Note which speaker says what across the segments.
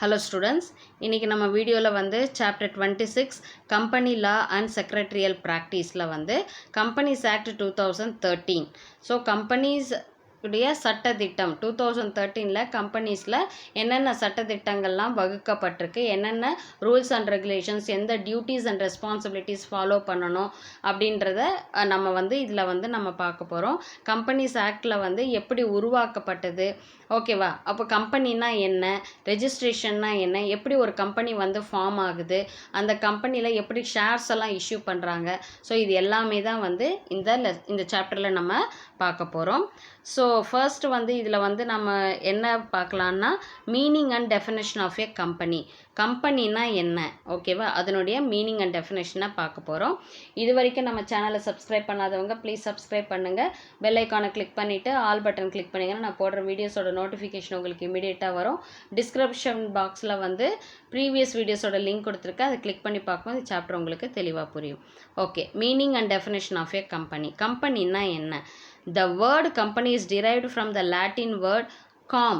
Speaker 1: Hello students, இன்னைக்கு நம்ம வீடியோல வந்து chapter 26 company law and secretarial practiceல வந்து Companies Act 2013. So companies உடைய சட்டதிட்டம் 2013ல கம்பெனிஸில் என்னென்ன சட்டதிட்டங்கள்லாம் வகுக்கப்பட்டிருக்கு, என்னென்ன ரூல்ஸ் அண்ட் ரெகுலேஷன்ஸ், எந்த டியூட்டிஸ் அண்ட் ரெஸ்பான்சிபிலிட்டிஸ் ஃபாலோ பண்ணணும் அப்படின்றத நம்ம வந்து இதில் வந்து நம்ம பார்க்க போகிறோம். கம்பெனிஸ் ஆக்டில் வந்து எப்படி உருவாக்கப்பட்டது, ஓகேவா? அப்போ கம்பெனினா என்ன, ரெஜிஸ்ட்ரேஷன்னா என்ன, எப்படி ஒரு கம்பெனி வந்து ஃபார்ம் ஆகுது, அந்த கம்பெனியில் எப்படி ஷேர்ஸ் எல்லாம் இஷ்யூ பண்ணுறாங்க, ஸோ இது எல்லாமே தான் வந்து இந்த சாப்டரில் நம்ம பார்க்க போகிறோம். ஸோ ஃபர்ஸ்ட் வந்து இதில் வந்து நம்ம என்ன பார்க்கலான்னா, meaning and definition of a company. கம்பெனினா என்ன, ஓகேவா? அதனுடைய மீனிங் அண்ட் டெஃபினேஷனை பார்க்க போகிறோம். இது வரைக்கும் நம்ம சேனலை சப்ஸ்கிரைப் பண்ணாதவங்க ப்ளீஸ் சப்ஸ்கிரைப் பண்ணுங்கள். பெல் ஐக்கானை கிளிக் பண்ணிவிட்டு ஆல் பட்டன் கிளிக் பண்ணிங்கன்னா நான் போடுற வீடியோஸோட நோட்டிஃபிகேஷன் உங்களுக்கு இமீடியட்டாக வரும். டிஸ்கிரிப்ஷன் பாக்ஸில் வந்து ப்ரீவியஸ் வீடியோஸோட லிங்க் கொடுத்துருக்கேன், அதை கிளிக் பண்ணி பார்க்கும்போது இந்த சாப்டர் உங்களுக்கு தெளிவாக புரியும். Okay, meaning and definition of a company. கம்பெனினா என்ன? The word company is derived from the Latin word com.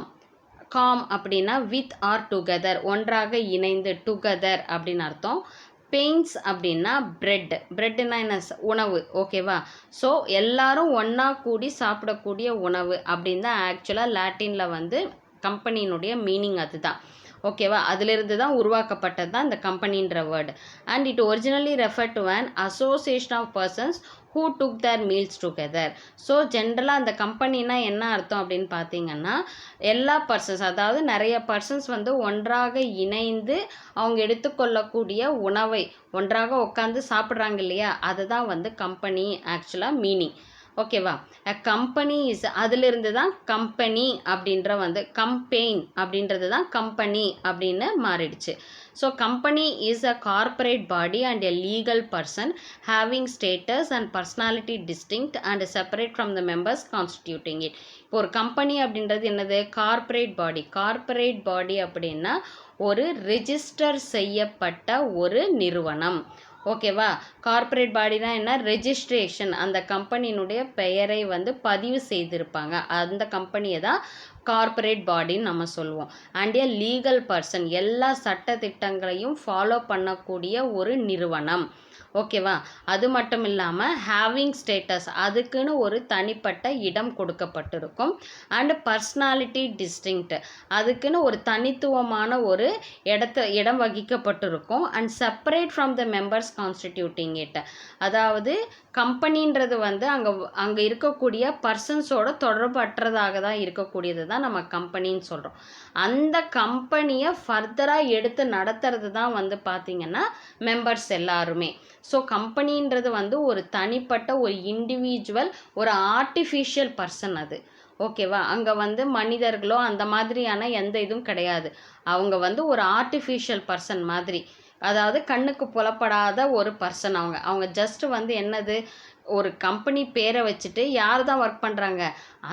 Speaker 1: Com அப்படின்னா with or together, ஒன்றாக இணைந்து, together அப்படின்னு அர்த்தம். பெயின்ஸ் அப்படின்னா பிரெட். பிரெட்னா என்ன? உணவு, ஓகேவா? ஸோ எல்லாரும் ஒன்றா கூடி சாப்பிடக்கூடிய உணவு அப்படின்னு தான் ஆக்சுவலாக லாட்டினில் வந்து கம்பெனியினுடைய மீனிங் அதுதான், ஓகேவா? அதிலிருந்து தான் உருவாக்கப்பட்டது தான் இந்த கம்பெனின்ற word. And it originally refer to an association of persons who took their meals together. So ஜென்ரலாக அந்த கம்பெனினா என்ன அர்த்தம் அப்படின்னு பார்த்தீங்கன்னா, எல்லா பர்சன்ஸ், அதாவது நிறைய பர்சன்ஸ் வந்து ஒன்றாக இணைந்து அவங்க எடுத்துக்கொள்ளக்கூடிய உணவை ஒன்றாக உட்காந்து சாப்பிட்றாங்க இல்லையா, அதுதான் வந்து கம்பெனி ஆக்சுவலாக மீனிங், ஓகேவா? கம்பெனி இஸ், அதிலிருந்து தான் கம்பெனி அப்படின்ற வந்து கம்பெயின் அப்படின்றது தான் கம்பெனி அப்படின்னு மாறிடுச்சு. So company is a corporate body and a legal person having status and personality distinct and separate from the members constituting it. இப்போ ஒரு கம்பெனி அப்படின்றது என்னது? கார்ப்பரேட் பாடி. கார்ப்பரேட் பாடி அப்படின்னா ஒரு ரெஜிஸ்டர் செய்யப்பட்ட ஒரு நிறுவனம், ஓகேவா? கார்ப்பரேட் பாடினா என்ன? ரெஜிஸ்ட்ரேஷன், அந்த கம்பெனியினுடைய பெயரை வந்து பதிவு செய்திருப்பாங்க, அந்த கம்பெனியை தான் கார்ப்பரேட் பாடின்னு நம்ம சொல்லுவோம். அண்ட் ஏ லீகல் பர்சன், எல்லா சட்ட திட்டங்களையும் ஃபாலோ பண்ணக்கூடிய ஒரு நிறுவனம், ஓகேவா? அது மட்டும் இல்லாமல் ஹேவிங் ஸ்டேட்டஸ், அதுக்குன்னு ஒரு தனிப்பட்ட இடம் கொடுக்கப்பட்டிருக்கும். அண்ட் பர்சனாலிட்டி டிஸ்டிங்க்ட், அதுக்குன்னு ஒரு தனித்துவமான ஒரு இடம் வகிக்கப்பட்டிருக்கும். And separate from the members constituting it, அதாவது கம்பெனின்றது வந்து அங்கே இருக்கக்கூடிய பர்சன்ஸோட தொடர்பற்றதாக தான் இருக்கக்கூடியது தான் நம்ம கம்பெனின்னு சொல்கிறோம். அந்த கம்பெனியை ஃபர்தராக எடுத்து நடத்துறது தான் வந்து பார்த்திங்கன்னா மெம்பர்ஸ் எல்லாருமே. ஸோ கம்பெனின்றது வந்து ஒரு தனிப்பட்ட ஒரு இண்டிவிஜுவல், ஒரு ஆர்டிஃபிஷியல் பர்சன் அது, ஓகேவா? அங்கே வந்து மனிதர்களோ அந்த மாதிரியான எந்த இதுவும் கிடையாது. அவங்க வந்து ஒரு ஆர்டிஃபிஷியல் பர்சன் மாதிரி, அதாவது கண்ணுக்கு புலப்படாத ஒரு பர்சன். அவங்க ஜஸ்ட் வந்து என்னது, ஒரு கம்பெனி பேரை வச்சுட்டு யார் தான் ஒர்க் பண்ணுறாங்க,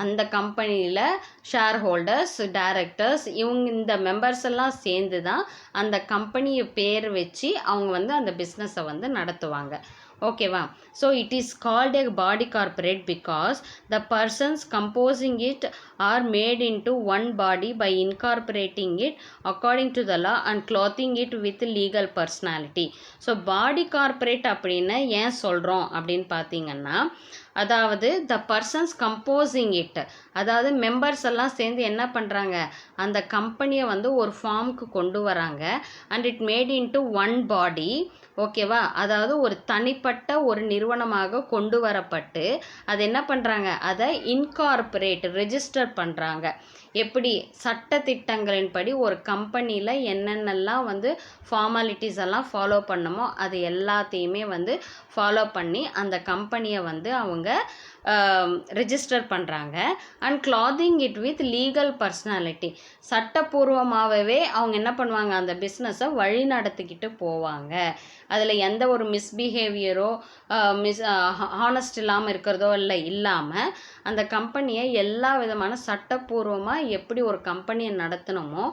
Speaker 1: அந்த கம்பெனியில் ஷேர் ஹோல்டர்ஸ், டைரக்டர்ஸ், இவங்க இந்த மெம்பர்ஸ் எல்லாம் சேர்ந்து தான் அந்த கம்பெனியை பேர் வச்சு அவங்க வந்து அந்த பிஸ்னஸை வந்து நடத்துவாங்க, ஓகேவா? So it is called a body corporate because the persons composing it are made into one body by incorporating it according to the law and clothing it with legal personality. So body corporate அப்படின்னு ஏன் சொல்கிறோம் அப்படின்னு பார்த்தீங்கன்னா, அதாவது the persons composing it, அதாவது members எல்லாம் சேர்ந்து என்ன பண்ணுறாங்க, அந்த கம்பெனியை வந்து ஒரு ஃபார்முக்கு கொண்டு வராங்க. And it made into one பாடி, ஓகேவா? அதாவது ஒரு தனிப்பட்ட ஒரு நிறுவனமாக கொண்டு வரப்பட்டு அது என்ன பண்ணுறாங்க, அதை இன்கார்பரேட், ரெஜிஸ்டர் பண்ணுறாங்க. எப்படி? சட்டத்திட்டங்களின்படி ஒரு கம்பெனியில் என்னென்னலாம் வந்து ஃபார்மாலிட்டிஸ் எல்லாம் ஃபாலோ பண்ணுமோ அது எல்லாத்தையுமே வந்து ஃபாலோ பண்ணி அந்த கம்பெனியை வந்து அவங்க ரெஜிஸ்டர் பண்ணுறாங்க. And clothing it with legal personality, சட்டப்பூர்வமாகவே அவங்க என்ன பண்ணுவாங்க, அந்த பிஸ்னஸை வழி நடத்திக்கிட்டு போவாங்க. அதில் எந்த ஒரு மிஸ்பிஹேவியரோ ஹானஸ்ட் இல்லாமல் இருக்கிறதோ இல்லாமல் அந்த கம்பெனியை எல்லா விதமான சட்டப்பூர்வமாக எப்படி ஒரு கம்பெனியை நடத்தணுமோ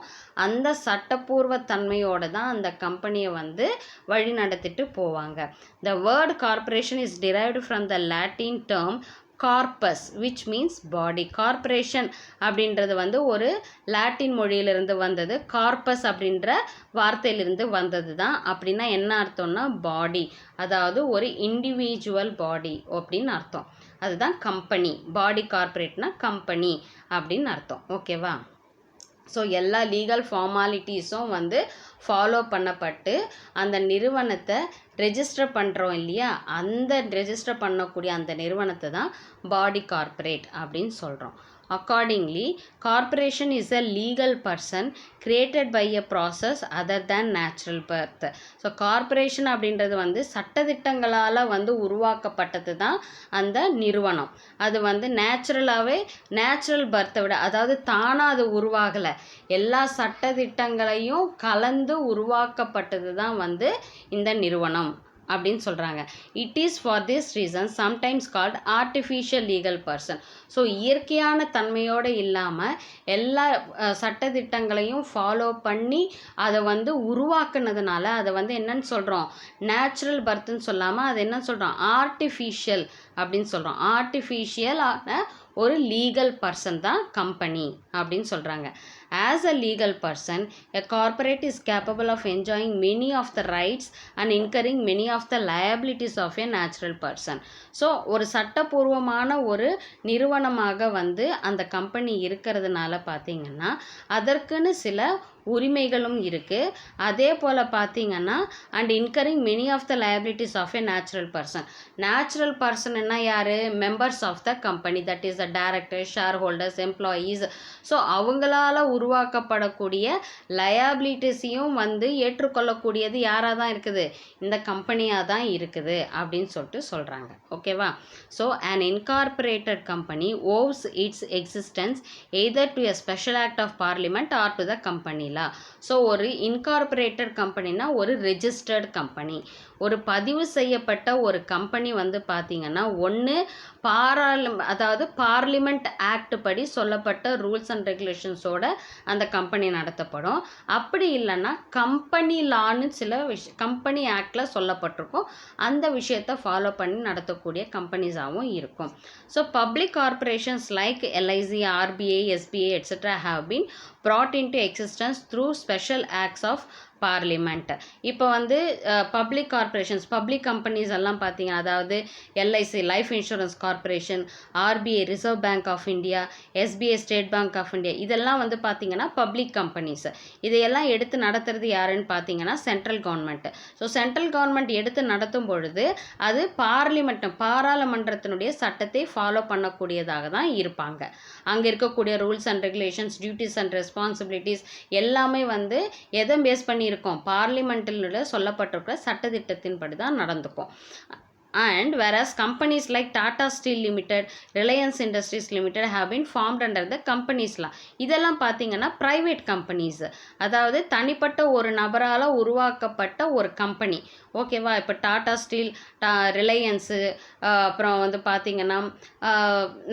Speaker 1: அந்த சட்டப்பூர்வ தன்மையோடு தான் அந்த கம்பெனியை வந்து வழி நடத்திட்டு போவாங்க. The word corporation is derived from the Latin term corpus which means body. Corporation அப்படின்றது வந்து ஒரு லாட்டின் மொழியிலிருந்து வந்தது. கார்பஸ் அப்படின்ற வார்த்தையிலிருந்து வந்தது தான். அப்படின்னா என்ன அர்த்தம்னா பாடி, அதாவது ஒரு இண்டிவிஜுவல் பாடி அப்படின்னு அர்த்தம். அதுதான் கம்பெனி. பாடி கார்பரேட்னா கம்பெனி அப்படின்னு அர்த்தம். ஓகேவா? ஸோ எல்லா லீகல் ஃபார்மாலிட்டிஸும் வந்து ஃபாலோ பண்ணப்பட்டு அந்த நிறுவனத்தை ரெஜிஸ்டர் பண்ணுறோம் இல்லையா, அந்த ரெஜிஸ்டர் பண்ணக்கூடிய அந்த நிறுவனத்தை தான் பாடி கார்ப்பரேட் அப்படின்னு சொல்கிறோம். Accordingly, corporation is a legal person created by a process other than natural birth. So corporation அப்படின்றது வந்து சட்டதிட்டங்களால் வந்து உருவாக்கப்பட்டது தான் அந்த நிறுவனம். அது வந்து நேச்சுரலாகவே நேச்சுரல் பர்த்தை விட, அதாவது தானாக அது உருவாகலை, எல்லா சட்டதிட்டங்களையும் கலந்து உருவாக்கப்பட்டது தான் வந்து இந்த நிறுவனம் அப்படின்னு சொல்கிறாங்க. It is for this reason sometimes called artificial legal person. So இயற்கையான தன்மையோடு இல்லாமல் எல்லா சட்டதிட்டங்களையும் ஃபாலோ பண்ணி அதை வந்து உருவாக்குனதுனால அதை வந்து என்னன்னு சொல்கிறோம், நேச்சுரல் பர்த்ன்னு சொல்லாமல் அதை என்ன சொல்கிறோம், ஆர்டிஃபிஷியல் அப்படின்னு சொல்கிறோம். ஆர்டிஃபிஷியலான ஒரு லீகல் பர்சன் தான் கம்பெனி அப்படின்னு சொல்கிறாங்க. As a legal person a corporate is capable of enjoying many of the rights and incurring many of the liabilities of a natural person. So ஒரு சட்டப்பூர்வமான ஒரு நிறுவனமாக வந்து அந்த கம்பெனி இருக்கிறதுனால பார்த்திங்கன்னா அதற்குன்னு சில உரிமைகளும் இருக்குது. அதே போல் பார்த்திங்கன்னா and incurring many of the liabilities of a natural person. Natural பர்சன்னா யார், members of the company, that is the director, share holders, employees. So அவங்களால் உருவாக்கப்படக்கூடிய லயபிலிட்டிஸையும் வந்து ஏற்றுக்கொள்ளக்கூடியது யாராக தான் இருக்குது, இந்த கம்பெனியாக தான் இருக்குது அப்படின்னு சொல்லிட்டு சொல்கிறாங்க. ஓகேவா? So an incorporated company owes its existence either to a special act of parliament or to the company. So ஒரு இன்கார்பரேட்டட் கம்பெனினா ஒரு ரெஜிஸ்டர்ட் கம்பெனி. ஒரு பதிவு செய்யப்பட்ட ஒரு கம்பெனி வந்து பார்த்திங்கன்னா ஒன்று அதாவது பார்லிமெண்ட் ஆக்ட் படி சொல்லப்பட்ட ரூல்ஸ் அண்ட் ரெகுலேஷன்ஸோட அந்த கம்பெனி நடத்தப்படும். அப்படி இல்லைன்னா கம்பெனி லான்னு சில கம்பெனி ஆக்டில் சொல்லப்பட்டிருக்கும், அந்த விஷயத்தை ஃபாலோ பண்ணி நடத்தக்கூடிய கம்பெனிஸாகவும் இருக்கும். So public corporations like LIC, RBI, SBI etcetera have been brought into existence through special acts of parliament. இப்போ வந்து பப்ளிக் கார்பரேஷன்ஸ், பப்ளிக் கம்பெனிஸ் எல்லாம் பார்த்தீங்க, அதாவது LIC Life Insurance Corporation, RBI Reserve Bank of India, SBI State Bank of India, இதெல்லாம் வந்து பார்த்தீங்கன்னா public companies. இதையெல்லாம் எடுத்து நடத்துறது யாருன்னு பார்த்தீங்கன்னா central government. So central government எடுத்து நடத்தும் பொழுது அது பாராளுமன்றத்தினுடைய சட்டத்தை ஃபாலோ பண்ணக்கூடியதாக தான் இருப்பாங்க. அங்கே இருக்கக்கூடிய rules and regulations, duties and responsibilities எல்லாமே வந்து எதை பேஸ் பண்ணி இருக்கும், பார்லிமெண்ட்டில் சொல்லப்பட்டிருக்கிற சட்டத்திட்டத்தின்படி தான் நடந்துக்கும். And whereas companies like Tata Steel Limited, Reliance Industries Limited have been formed under the companies law. இதெல்லாம் பார்த்தீங்கன்னா ப்ரைவேட் கம்பெனிஸ், அதாவது தனிப்பட்ட ஒரு நபரால் உருவாக்கப்பட்ட ஒரு கம்பெனி. ஓகேவா? இப்போ டாடா ஸ்டீல், ரிலையன்ஸு, அப்புறம் வந்து பார்த்திங்கன்னா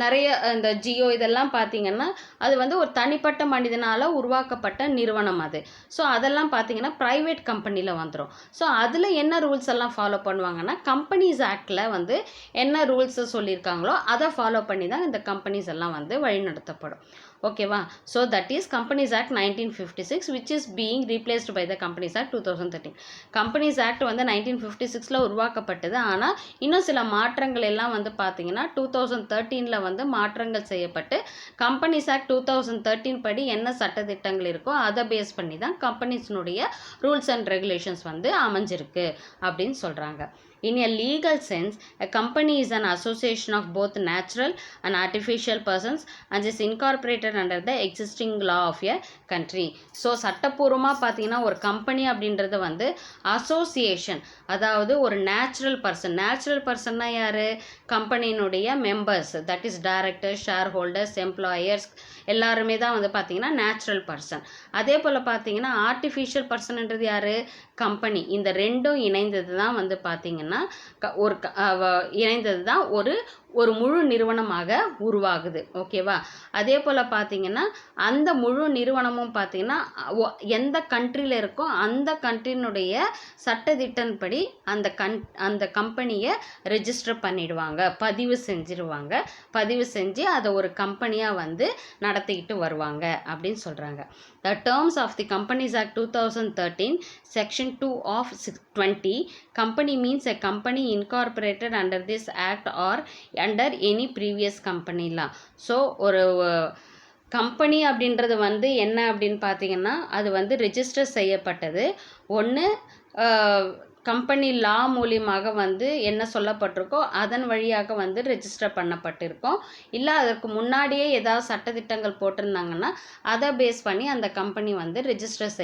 Speaker 1: நிறைய இந்த ஜியோ, இதெல்லாம் பார்த்திங்கன்னா அது வந்து ஒரு தனிப்பட்ட மனிதனால் உருவாக்கப்பட்ட நிறுவனம் அது. ஸோ அதெல்லாம் பார்த்திங்கன்னா ப்ரைவேட் கம்பெனியில் வந்துடும். ஸோ அதில் என்ன ரூல்ஸ் எல்லாம் ஃபாலோ பண்ணுவாங்கன்னா கம்பெனிஸ் ஆக்டில் வந்து என்ன ரூல்ஸை சொல்லியிருக்காங்களோ அதை ஃபாலோ பண்ணி தான் இந்த கம்பெனிஸ் எல்லாம் வந்து வழிநடத்தப்படும். ஓகேவா? So that is companies act 1956 which is being replaced by the Companies Act 2013. Companies act வந்து 1956 உருவாக்கப்பட்டது. ஆனால் இன்னும் சில மாற்றங்கள் எல்லாம் வந்து பார்த்தீங்கன்னா 2013 வந்து மாற்றங்கள் செய்யப்பட்டு கம்பெனிஸ் ஆக்ட் 2013 படி என்ன சட்டத்திட்டங்கள் இருக்கோ அதை பேஸ் பண்ணி தான் கம்பெனிஸ்னுடைய ரூல்ஸ் அண்ட் ரெகுலேஷன்ஸ் வந்து அமைஞ்சிருக்கு அப்படின்னு சொல்கிறாங்க. In a legal sense, a company is an association of both natural and artificial persons and is incorporated under the existing law of a country. So சட்டப்பூர்வமாக பார்த்தீங்கன்னா ஒரு கம்பெனி அப்படின்றது வந்து அசோசியேஷன், அதாவது ஒரு நேச்சுரல் பர்சன்னா யார், கம்பெனியினுடைய members, that is director, share holders, employers எல்லாருமே தான் வந்து பார்த்தீங்கன்னா நேச்சுரல் பர்சன். அதே போல் பார்த்தீங்கன்னா ஆர்டிஃபிஷியல் பர்சன்ன்றது யார், கம்பெனி. இந்த ரெண்டும் இணைந்தது தான் வந்து பார்த்தீங்கன்னா இணைந்தது தான் ஒரு ஒரு முழு நிறுவனமாக உருவாகுது. ஓகேவா? அதே போல் பார்த்தீங்கன்னா அந்த முழு நிறுவனமும் பார்த்தீங்கன்னா எந்த கண்ட்ரியில் இருக்கோ அந்த கண்ட்ரியினுடைய சட்டதிட்டன்படி அந்த கம்பெனியை ரெஜிஸ்டர் பண்ணிடுவாங்க, பதிவு செஞ்சிருவாங்க. பதிவு செஞ்சு அதை ஒரு கம்பெனியாக வந்து நடத்திக்கிட்டு வருவாங்க அப்படின்னு சொல்கிறாங்க. The terms of the Companies Act 2013, Section 2 of 20, company means a company incorporated under this act or under any previous company law. So ஒரு கம்பெனி அப்படின்றது வந்து என்ன அப்படின்னு பார்த்தீங்கன்னா அது வந்து ரெஜிஸ்டர் செய்யப்பட்டது. ஒன்று கம்பெனி லா மூலியமாக வந்து என்ன சொல்லப்பட்டிருக்கோ அதன் வழியாக வந்து ரெஜிஸ்டர் பண்ணப்பட்டிருக்கோம். இல்லை அதற்கு முன்னாடியே ஏதாவது சட்டத்திட்டங்கள் போட்டிருந்தாங்கன்னா அதை பேஸ் பண்ணி அந்த கம்பெனி வந்து ரெஜிஸ்டர்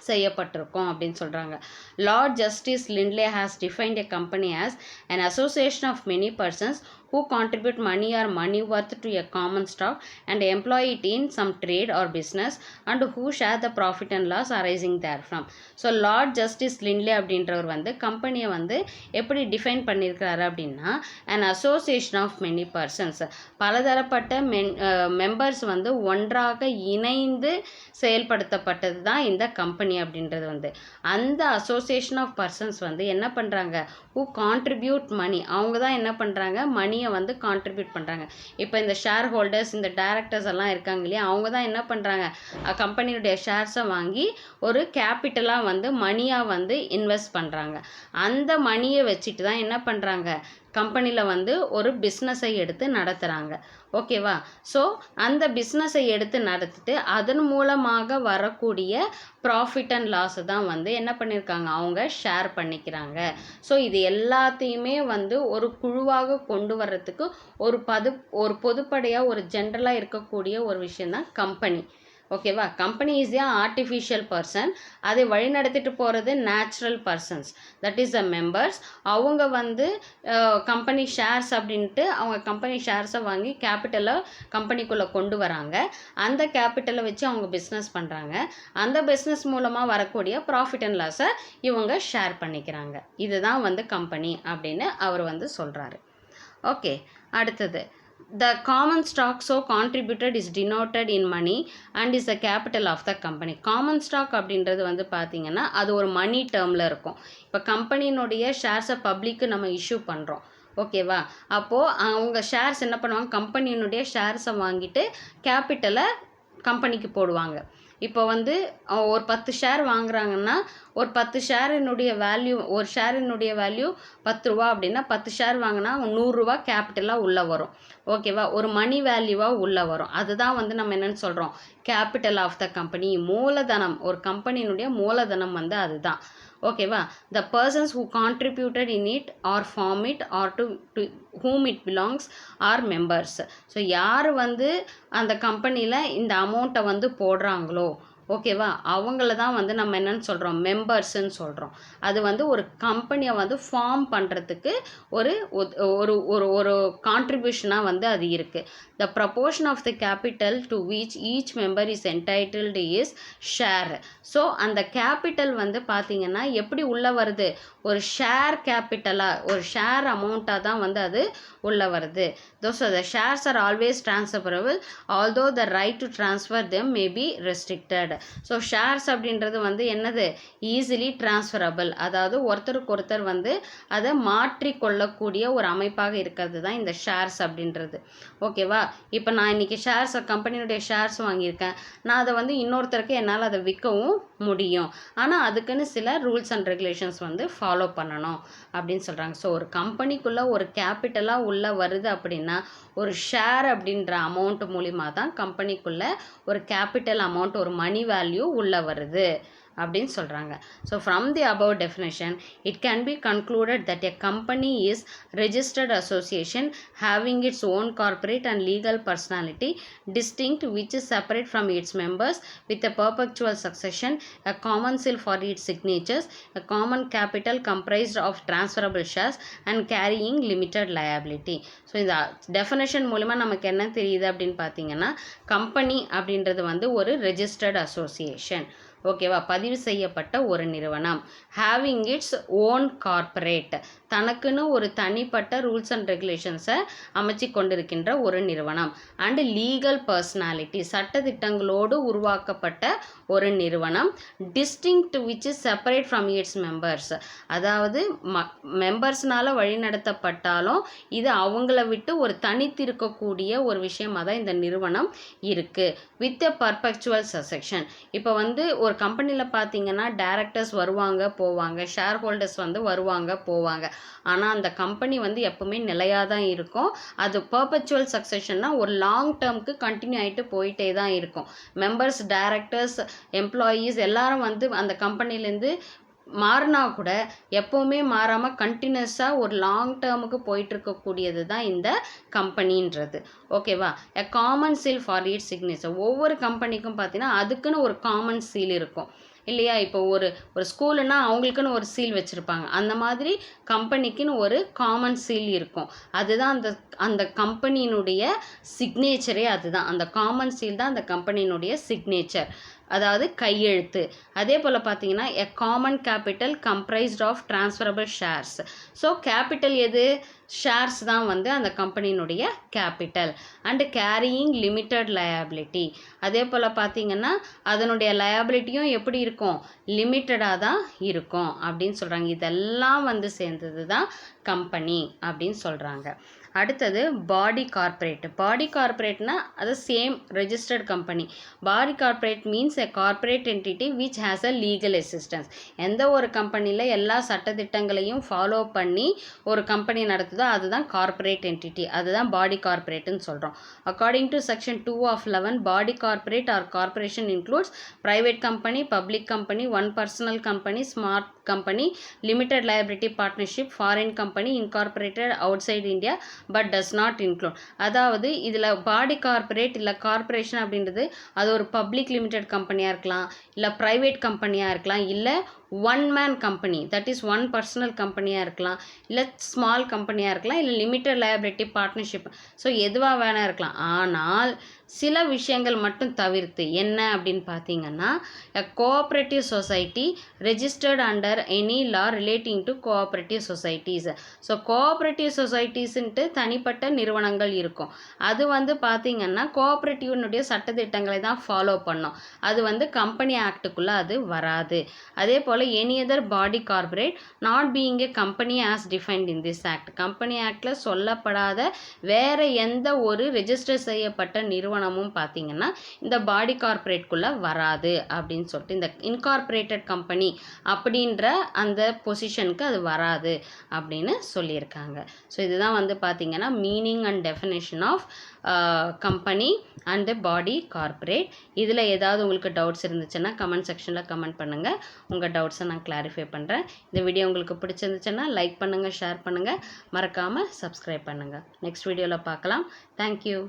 Speaker 1: செய்யப்பட்டிருக்கும் அப்படின்னு சொல்கிறாங்க. Lord Justice Lindley has defined a company as an association of many persons who contribute money or money worth to a common stock and employ it in some trade or business and who share the profit and loss arising therefrom. So Lord Justice Lindley அப்படின்றவர் வந்து கம்பெனியை வந்து எப்படி define பண்ணியிருக்கிறாரு அப்படின்னா an association of many persons, பலதரப்பட்ட members வந்து ஒன்றாக இணைந்து செயல்படுத்தப்பட்டது தான் இந்த கம்பெனி அப்படின்றது வந்து. அந்த அசோசியேஷன் ஆஃப் பர்சன்ஸ் வந்து என்ன பண்ணுறாங்க, ஹூ கான்ட்ரிபியூட் மணி, அவங்க தான் என்ன பண்ணுறாங்க, மணியை வந்து கான்ட்ரிபியூட் பண்ணுறாங்க. இப்போ இந்த ஷேர் ஹோல்டர்ஸ், இந்த டைரக்டர்ஸ் எல்லாம் இருக்காங்க இல்லையா, அவங்க தான் என்ன பண்ணுறாங்க, கம்பெனியுடைய ஷேர்ஸை வாங்கி ஒரு கேபிட்டலாக வந்து மணியாக வந்து இன்வெஸ்ட் பண்ணுறாங்க. அந்த மணியை வச்சுட்டு தான் என்ன பண்ணுறாங்க, கம்பெனியில் வந்து ஒரு பிஸ்னஸை எடுத்து நடத்துகிறாங்க. ஓகேவா? ஸோ அந்த பிஸ்னஸை எடுத்து நடத்திட்டு அதன் மூலமாக வரக்கூடிய ப்ராஃபிட் அண்ட் லாஸை தான் வந்து என்ன பண்ணியிருக்காங்க, அவங்க ஷேர் பண்ணிக்கிறாங்க. ஸோ இது எல்லாத்தையுமே வந்து ஒரு குழுவாக கொண்டு வர்றதுக்கு ஒரு பொதுப்படையாக ஒரு ஜென்ரலாக இருக்கக்கூடிய ஒரு விஷயந்தான் கம்பெனி. ஓகேவா? Company is a artificial person, அதை வழிநடத்திட்டு போகிறது natural persons, that is the members. அவங்க வந்து கம்பெனி ஷேர்ஸ் அப்படின்ட்டு அவங்க கம்பெனி ஷேர்ஸை வாங்கி கேபிட்டலை கம்பெனிக்குள்ளே கொண்டு வராங்க. அந்த கேபிட்டலை வச்சு அவங்க பிஸ்னஸ் பண்ணுறாங்க. அந்த பிஸ்னஸ் மூலமாக வரக்கூடிய ப்ராஃபிட் அண்ட் லாஸை இவங்க ஷேர் பண்ணிக்கிறாங்க. இதுதான் வந்து கம்பெனி அப்படின்னு அவர் வந்து சொல்கிறாரு. ஓகே, அடுத்தது the common stock so contributed is denoted in money and is the capital of the company. common stock அப்படின்றது வந்து பார்த்தீங்கன்னா அது ஒரு மணி டேர்மில் இருக்கும். இப்போ கம்பெனியினுடைய ஷேர்ஸை பப்ளிக்கு நம்ம இஷ்யூ பண்ணுறோம். ஓகேவா? அப்போது அவங்க ஷேர்ஸ் என்ன பண்ணுவாங்க, கம்பெனியினுடைய ஷேர்ஸை வாங்கிட்டு கேபிட்டலை கம்பெனிக்கு போடுவாங்க. இப்போ வந்து ஒரு 10 ஷேர் வாங்குறாங்கன்னா ஒரு 10 ஷேரினுடைய வேல்யூ, ஒரு ஷேரினுடைய வேல்யூ 10 ரூபா அப்படின்னா 10 ஷேர் வாங்கினா 100 ரூபா கேபிட்டலாக உள்ளே வரும். ஓகேவா? ஒரு மணி வேல்யூவாக உள்ளே வரும். அதுதான் வந்து நம்ம என்னென்னு சொல்கிறோம், கேபிட்டல் ஆஃப் த கம்பெனி, மூலதனம். ஒரு கம்பெனியினுடைய மூலதனம் வந்து அதுதான். ஓகேவா? The persons who contributed in it or form it or to whom it belongs are members. So யார் வந்து அந்த கம்பெனியில் இந்த அமௌண்ட்டை வந்து போடுறாங்களோ, ஓகேவா, அவங்கள தான் வந்து நம்ம என்னன்னு சொல்கிறோம், மெம்பர்ஸ்ன்னு சொல்கிறோம். அது வந்து ஒரு கம்பெனியை வந்து ஃபார்ம் பண்ணுறதுக்கு ஒரு ஒரு ஒரு ஒரு கான்ட்ரிபியூஷனாக வந்து அது இருக்குது. The proportion of the capital to which each member is entitled is share. So அந்த கேபிட்டல் வந்து பார்த்திங்கன்னா எப்படி உள்ளே வருது, ஒரு ஷேர் கேபிட்டலாக, ஒரு ஷேர் அமௌண்ட்டாக தான் வந்து அது உள்ளே வருது. So the shares are always transferable although the right to transfer them may be restricted. So shares அப்படின்றது வந்து என்னது, ஈஸிலி ட்ரான்ஸ்ஃபரபிள், அதாவது ஒருத்தருக்கு ஒருத்தர் வந்து அதை மாற்றிக்கொள்ளக்கூடிய ஒரு அமைப்பாக இருக்கிறது தான் இந்த ஷேர்ஸ் அப்படின்றது. ஓகேவா? இப்போ நான் இன்றைக்கி ஷேர்ஸ், கம்பெனியுடைய ஷேர்ஸ் வாங்கியிருக்கேன், நான் அதை வந்து இன்னொருத்தருக்கு என்னால் அதை விற்கவும் முடியும். ஆனால் அதுக்குன்னு சில ரூல்ஸ் அண்ட் ரெகுலேஷன்ஸ் வந்து ஃபாலோ பண்ணணும் அப்படின்னு சொல்கிறாங்க. ஸோ ஒரு கம்பெனிக்குள்ளே ஒரு கேபிட்டலாக உள்ளே வருது அப்படின்னா ஒரு ஷேர் அப்படின்ற அமௌண்ட் மூலிமா தான் கம்பெனிக்குள்ளே ஒரு கேபிட்டல் அமௌண்ட், ஒரு மணி வேல்யூ உள்ளே வருது அப்படின்னு சொல்கிறாங்க. So from the above definition it can be concluded that a company is registered association having its own corporate and legal personality distinct which is separate from its members with a perpetual succession, a common seal for its signatures, a common capital comprised of transferable shares and carrying limited liability. So இந்த definition மூலமாக நமக்கு என்ன தெரியுது அப்படின்னு பார்த்தீங்கன்னா, company அப்படின்றது வந்து ஒரு ரெஜிஸ்டர்ட் அசோசியேஷன். ஓகேவா, பதிவு செய்யப்பட்ட ஒரு நிறுவனம். ஹேவிங் இட்ஸ் ஓன் கார்ப்பரேட், தனக்குன்னு ஒரு தனிப்பட்ட ரூல்ஸ் அண்ட் ரெகுலேஷன்ஸை அமைச்சு கொண்டிருக்கின்ற ஒரு நிறுவனம். அண்ட் லீகல் பர்சனாலிட்டி, சட்டத்திட்டங்களோடு உருவாக்கப்பட்ட ஒரு நிறுவனம். Distinct which is separate from its members, அதாவது மெம்பர்ஸ்னால வழிநடத்தப்பட்டாலும் இது அவங்கள விட்டு ஒரு தனித்திருக்கக்கூடிய ஒரு விஷயமாக தான் இந்த நிறுவனம் இருக்குது. With a perpetual succession. இப்போ வந்து ஒரு கம்பெனியில் பார்த்தீங்கன்னா டைரக்டர்ஸ் வருவாங்க போவாங்க, ஷேர் ஹோல்டர்ஸ் வந்து வருவாங்க போவாங்க, ஆனால் அந்த கம்பெனி வந்து எப்பவுமே நிலையாக தான் இருக்கும். அது பர்பெச்சுவல் சக்சஷன்னா ஒரு லாங் டேர்முக்கு கண்டினியூ ஆகிட்டு போயிட்டே தான் இருக்கும். மெம்பர்ஸ், டைரக்டர்ஸ், எம்ப்ளாயீஸ் எல்லாரும் வந்து அந்த கம்பெனிலேருந்து மாறினா கூட எப்போவுமே மாறாமல் கண்டினியூஸாக ஒரு லாங் டேர்முக்கு போயிட்டு இருக்கக்கூடியது தான் இந்த கம்பெனின்றது. ஓகேவா. A common seal for it's signature. ஒவ்வொரு கம்பெனிக்கும் பார்த்தீங்கன்னா அதுக்குன்னு ஒரு காமன் சீல் இருக்கும் இல்லையா. இப்போ ஒரு ஸ்கூலுன்னா அவங்களுக்குன்னு ஒரு சீல் வச்சுருப்பாங்க. அந்த மாதிரி கம்பெனிக்குன்னு ஒரு காமன் சீல் இருக்கும். அதுதான் அந்த கம்பெனியினுடைய சிக்னேச்சரே. அதுதான் அந்த காமன் சீல் தான் அந்த கம்பெனியினுடைய சிக்னேச்சர், அதாவது கையெழுத்து. அதே போல் பார்த்தீங்கன்னா a common capital comprised of transferable shares. So capital எது? ஷேர்ஸ் தான் வந்து அந்த கம்பெனியினுடைய capital. And carrying limited liability. அதே போல் பார்த்தீங்கன்னா அதனுடைய லயபிலிட்டியும் எப்படி இருக்கும்? லிமிட்டடாக தான் இருக்கும் அப்படின்னு சொல்கிறாங்க. இதெல்லாம் வந்து சேர்ந்தது தான் கம்பெனி அப்படின்னு சொல்கிறாங்க. அடுத்தது பாடி கார்ப்பரேட். பாடி கார்ப்பரேட்னா அது same registered company. Body corporate means a corporate entity which has a legal assistance. எந்த ஒரு கம்பெனியில் எல்லா சட்டத்திட்டங்களையும் ஃபாலோ பண்ணி ஒரு கம்பெனி நடத்துதோ அதுதான் கார்ப்பரேட் என்டிட்டி, அதுதான் பாடி கார்ப்பரேட்னு சொல்கிறோம். According to section 2 of 11, body corporate or corporation includes private company, public company, one personal company, smart company, limited liability partnership, foreign company, incorporated outside India but does not include. அதாவது இதில் பாடி corporate இல்லை corporation அப்படின்றது அது ஒரு public limited கம்பெனியாக இருக்கலாம், இல்லை private கம்பெனியாக இருக்கலாம், இல்லை one man company, that is one personal கம்பெனியாக இருக்கலாம், இல்லை ஸ்மால் கம்பெனியாக இருக்கலாம், இல்லை லிமிடெட் லயபிலிட்டி பார்ட்னர்ஷிப். ஸோ எதுவாக வேணா இருக்கலாம். ஆனால் சில விஷயங்கள் மட்டும் தவிர்த்து என்ன அப்படின்னு பார்த்தீங்கன்னா cooperative society registered under any law relating to cooperative societies. So cooperative சொசைட்டிஸ்ன்ட்டு தனிப்பட்ட நிறுவனங்கள் இருக்கும். அது வந்து பார்த்தீங்கன்னா கோஆப்ரேட்டிவ்னுடைய சட்டத்திட்டங்களை தான் ஃபாலோ பண்ணோம். அது வந்து கம்பெனி ஆக்டுக்குள்ளே அது வராது. அதே போல் any other body corporate not being a company as defined in this act. Company ஆக்டில் சொல்லப்படாத வேற எந்த ஒரு ரெஜிஸ்டர் செய்யப்பட்ட நிறுவனமும் பார்த்தீங்கன்னா இந்த பாடி கார்ப்பரேட்குள்ளே வராது அப்படின்னு சொல்லிட்டு இந்த இன்கார்பரேட்டட் கம்பெனி அப்படின்ற அந்த பொசிஷனுக்கு அது வராது அப்படின்னு சொல்லியிருக்காங்க. ஸோ இதுதான் வந்து பார்த்தீங்கன்னா meaning and definition of company and body corporate. இதில் ஏதாவது உங்களுக்கு டவுட்ஸ் இருந்துச்சுன்னா கமெண்ட் செக்ஷனில் கமெண்ட் பண்ணுங்கள். உங்கள் டவுட்ஸை நான் கிளாரிஃபை பண்ணுறேன். இந்த வீடியோ உங்களுக்கு பிடிச்சிருந்துச்சுன்னா லைக் பண்ணுங்கள், ஷேர் பண்ணுங்கள், மறக்காமல் சப்ஸ்கிரைப் பண்ணுங்கள். நெக்ஸ்ட் வீடியோவில் பார்க்கலாம். தேங்க்யூ.